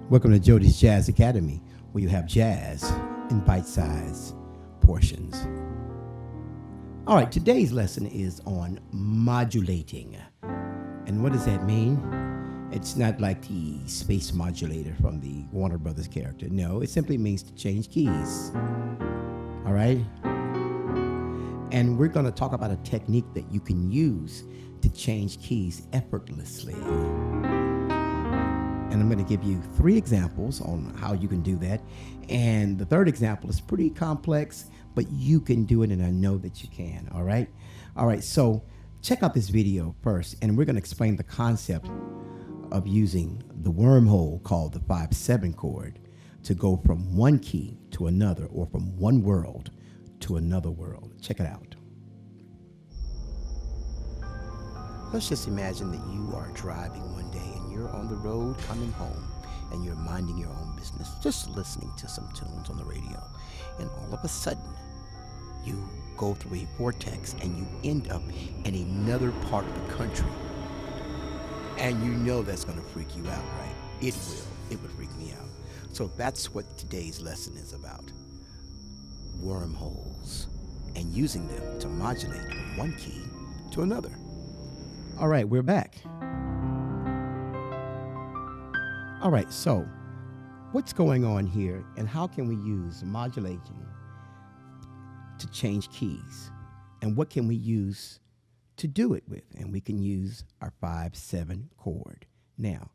Welcome to Jody's Jazz Academy, where you have jazz in bite-sized portions. All right, today's lesson is on modulating. And what does that mean? It's not like the space modulator from the Warner Brothers character. No, it simply means to change keys. All right? And we're going to talk about a technique that you can use to change keys effortlessly. And I'm going to give you 3 examples on how you can do that. And the third example is pretty complex, but you can do it, and I know that you can, all right? All right, so check out this video first, and we're going to explain the concept of using the wormhole called the 5/7 chord to go from one key to another, or from one world to another world. Check it out. Let's just imagine that you are driving one day and you're on the road coming home and you're minding your own business, just listening to some tunes on the radio. And all of a sudden, you go through a vortex and you end up in another part of the country. And you know that's going to freak you out, right? It will. It would freak me out. So that's what today's lesson is about. Wormholes, and using them to modulate from one key to another. All right, we're back. All right, so what's going on here, and how can we use modulation to change keys? And what can we use to do it with? And we can use our 5/7 chord. Now,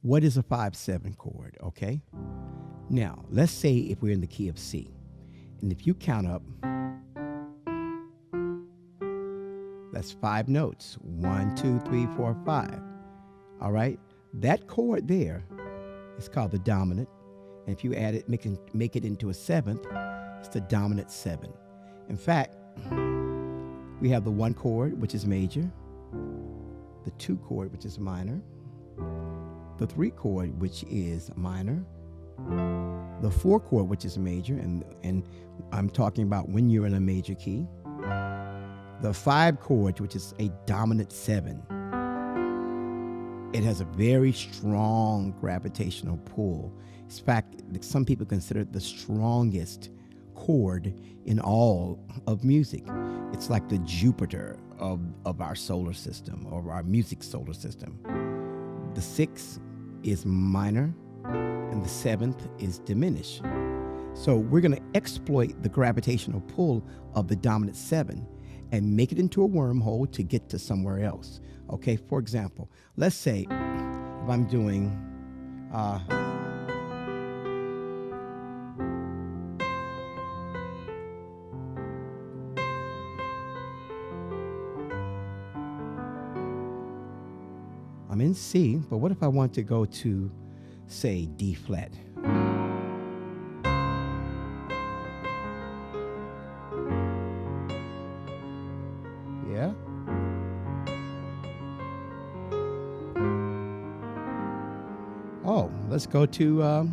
what is a 5/7 chord, okay? Now, let's say if we're in the key of C, and if you count up, that's 5 notes. 1, 2, 3, 4, 5. All right? That chord there is called the dominant. And if you add it, make it into a 7th, it's the dominant 7. In fact, we have the 1 chord, which is major, the 2 chord, which is minor, the 3 chord, which is minor, the 4 chord, which is major, and I'm talking about when you're in a major key, the 5 chord, which is a dominant 7. It has a very strong gravitational pull. In fact, some people consider it the strongest chord in all of music. It's like the Jupiter of our solar system, or our music solar system. The 6 is minor, and the 7th is diminished. So we're going to exploit the gravitational pull of the dominant 7 and make it into a wormhole to get to somewhere else. Okay, for example, let's say if I'm doing I'm in C, but what if I want to go to, say, D flat? Yeah? Oh, let's go to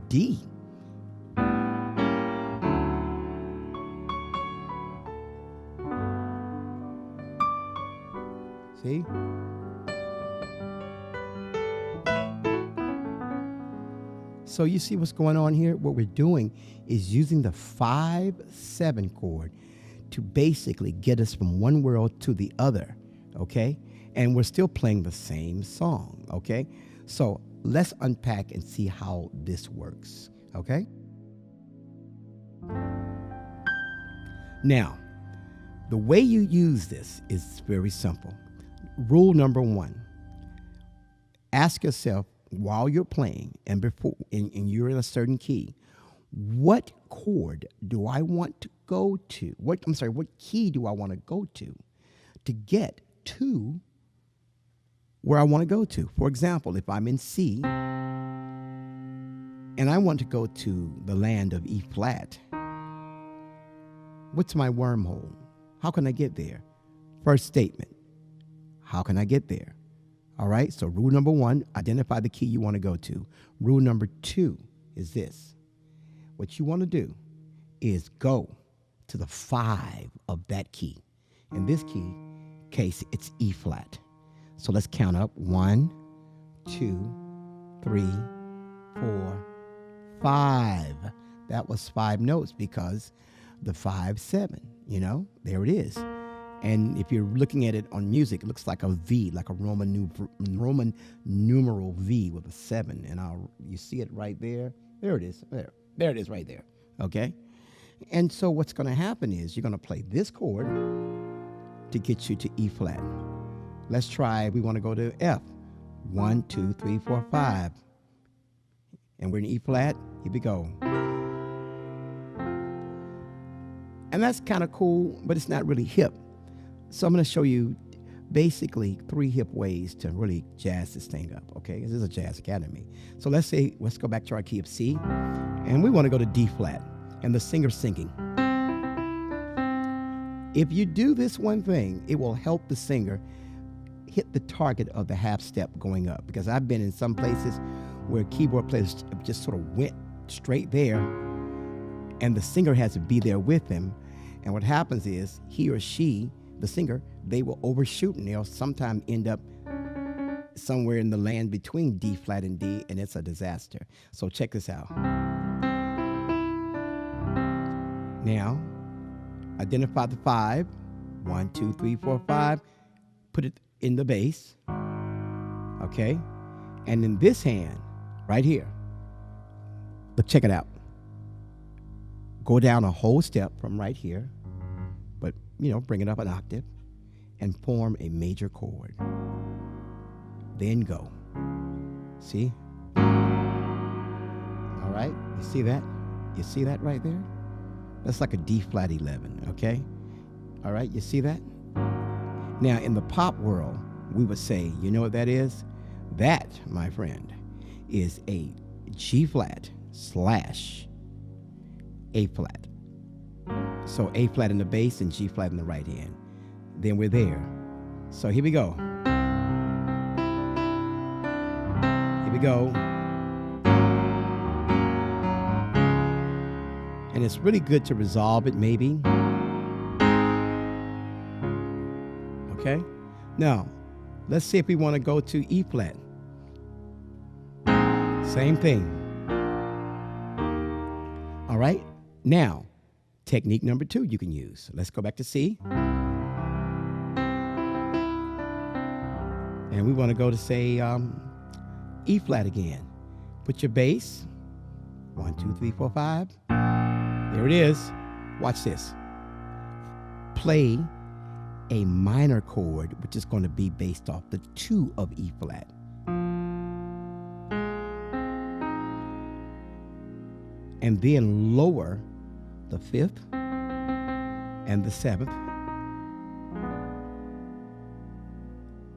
D. See? So you see what's going on here? What we're doing is using the 5/7 chord to basically get us from one world to the other, okay? And we're still playing the same song, okay? So let's unpack and see how this works, okay? Now, the way you use this is very simple. Rule number 1, ask yourself while you're playing and before and you're in a certain key, what chord do I want to go to? What key do I want to go to get to where I want to go to? For example, if I'm in C and I want to go to the land of E flat, what's my wormhole? How can I get there? First statement, how can I get there? All right, so rule number 1, identify the key you want to go to. Rule number 2 is this. What you want to do is go to the 5 of that key. In this case, it's E flat. So let's count up. 1, 2, 3, 4, 5. That was 5 notes because the 5, 7, there it is. And if you're looking at it on music, it looks like a V, like a Roman numeral V with a 7. And you see it right there. There it is. There it is right there. Okay? And so what's going to happen is you're going to play this chord to get you to E flat. Let's try, we want to go to F. 1, 2, 3, 4, 5. And we're in E flat. Here we go. And that's kind of cool, but it's not really hip. So I'm going to show you basically 3 hip ways to really jazz this thing up, okay? This is a jazz academy. So let's go back to our key of C, and we want to go to D flat, and the singer's singing. If you do this one thing, it will help the singer hit the target of the half step going up, because I've been in some places where keyboard players just sort of went straight there, and the singer has to be there with him. And what happens is he or she, the singer, they will overshoot, and they'll sometimes end up somewhere in the land between D flat and D, and it's a disaster. So check this out. Now, identify the 5. 1, 2, 3, 4, 5. Put it in the bass. Okay? And in this hand, right here, but check it out. Go down a whole step from right here, but, bring it up an octave and form a major chord. Then go. See? All right? You see that? You see that right there? That's like a D flat 11, okay? All right? You see that? Now, in the pop world, we would say, you know what that is? That, my friend, is a G flat / A flat. So A flat in the bass and G flat in the right hand. Then we're there. So here we go. Here we go. And it's really good to resolve it, maybe. Okay? Now, let's see if we want to go to E flat. Same thing. All right? Now, technique number 2 you can use. Let's go back to C. And we want to go to, say, E flat again. Put your bass. 1, 2, 3, 4, 5. There it is. Watch this. Play a minor chord, which is going to be based off the 2 of E flat. And then lower the 5th and the 7th.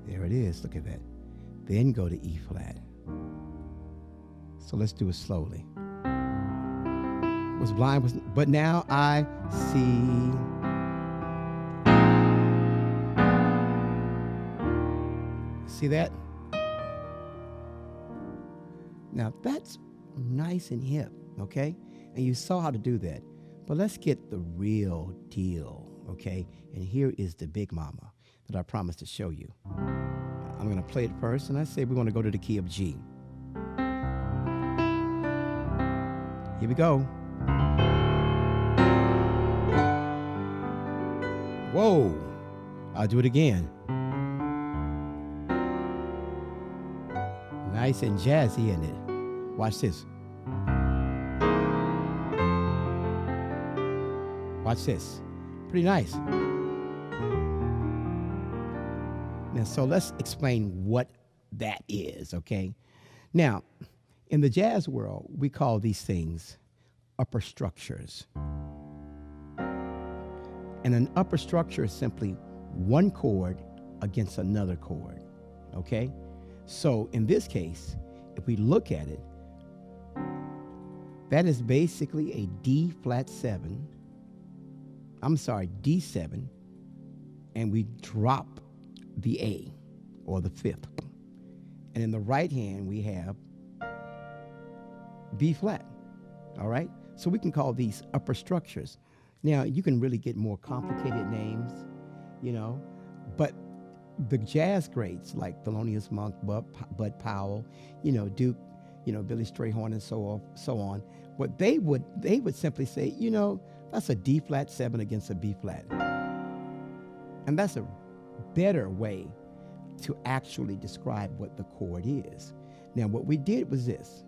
There it is. Look at that. Then go to E flat. So let's do it slowly. Was blind, but now I see. See that? Now that's nice and hip, okay? And you saw how to do that. But let's get the real deal, okay? And here is the big mama that I promised to show you. I'm going to play it first, and I say we want to go to the key of G. Here we go. Whoa! I'll do it again. Nice and jazzy, isn't it? Watch this. Watch this. Pretty nice. Now, so let's explain what that is, okay? Now, in the jazz world, we call these things upper structures. And an upper structure is simply one chord against another chord, okay? So in this case, if we look at it, that is basically a D flat 7. I'm sorry, D7, and we drop the A, or the 5th. And in the right hand, we have B flat, all right? So we can call these upper structures. Now, you can really get more complicated names, but the jazz greats like Thelonious Monk, Bud Powell, Duke, Billy Strayhorn and so on. What they would simply say, that's a D flat 7 against a B flat. And that's a better way to actually describe what the chord is. Now, what we did was this.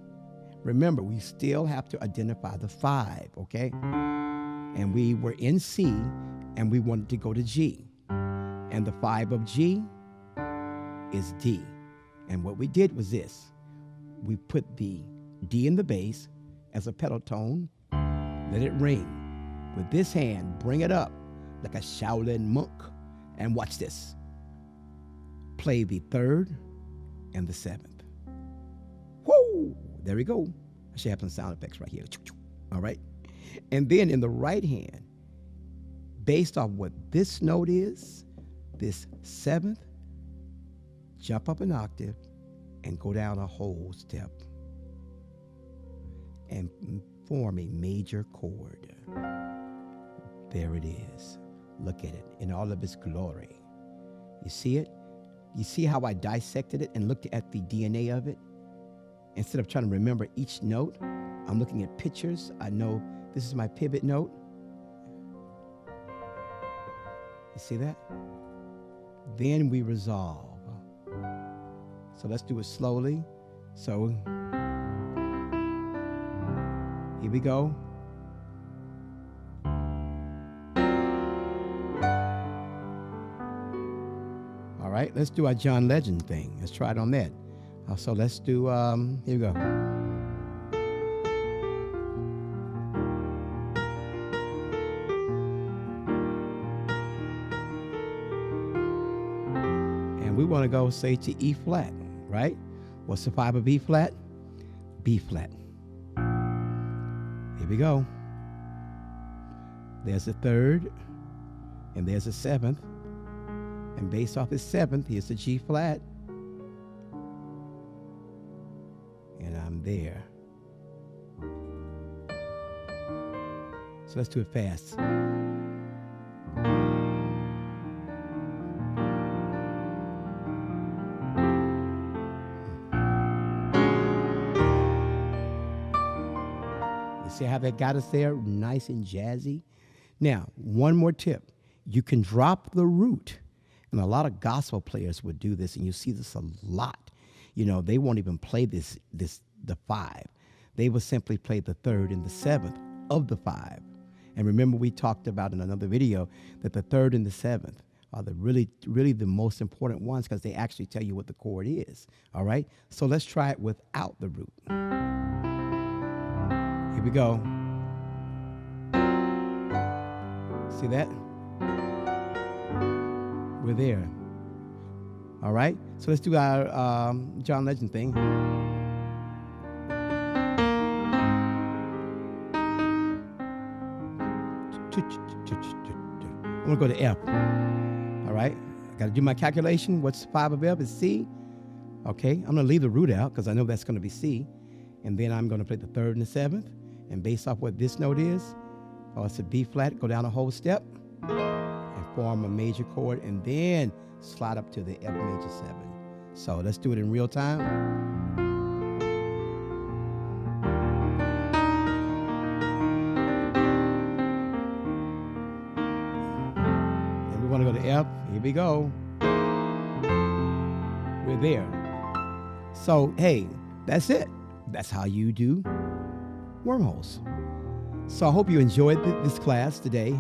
Remember, we still have to identify the 5, okay? And we were in C, and we wanted to go to G. And the 5 of G is D. And what we did was this. We put the D in the bass as a pedal tone, let it ring. With this hand, bring it up like a Shaolin monk. And watch this. Play the 3rd and the 7th. Whoo! There we go. I should have some sound effects right here. All right. And then in the right hand, based off what this note is, this 7th, jump up an octave and go down a whole step and form a major chord. There it is. Look at it in all of its glory. You see it? You see how I dissected it and looked at the DNA of it? Instead of trying to remember each note, I'm looking at pictures. I know this is my pivot note. You see that? Then we resolve. So let's do it slowly. So here we go. All right, let's do our John Legend thing. Let's try it on that. So let's do, here we go. And we want to go, say, to E flat, right? What's the 5 of B flat? B flat. Here we go. There's the 3rd, and there's the 7th. And based off the 7th, here's the G flat. And I'm there. So let's do it fast. You see how that got us there? Nice and jazzy. Now, one more tip. You can drop the root. And a lot of gospel players would do this, and you see this a lot. They won't even play the 5. They will simply play the 3rd and the 7th of the 5. And remember, we talked about in another video that the 3rd and the 7th are the really the most important ones because they actually tell you what the chord is. All right? So let's try it without the root. Here we go. See that? We're there. All right? So let's do our John Legend thing. I'm going to go to F. All right? I got to do my calculation. What's 5 of F is C. Okay? I'm going to leave the root out because I know that's going to be C. And then I'm going to play the 3rd and the 7th. And based off what this note is, it's a B flat, go down a whole step. Form a major chord, and then slide up to the F major 7. So let's do it in real time. And we want to go to F. Here we go. We're there. So, hey, that's it. That's how you do wormholes. So I hope you enjoyed this class today.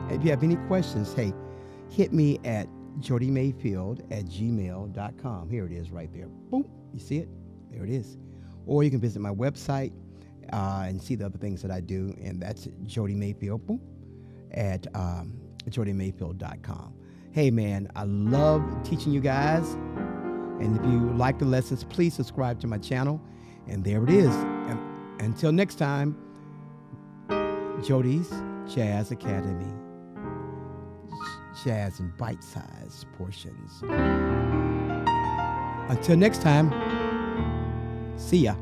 If you have any questions, hey, hit me at jodymayfield@gmail.com. Here it is right there. Boom. You see it? There it is. Or you can visit my website and see the other things that I do. And that's Jody Mayfield, boom, at jodymayfield.com. Hey, man, I love teaching you guys. And if you like the lessons, please subscribe to my channel. And there it is. And until next time, Jody's Jazz Academy. Jazz in bite-sized portions. Until next time, see ya.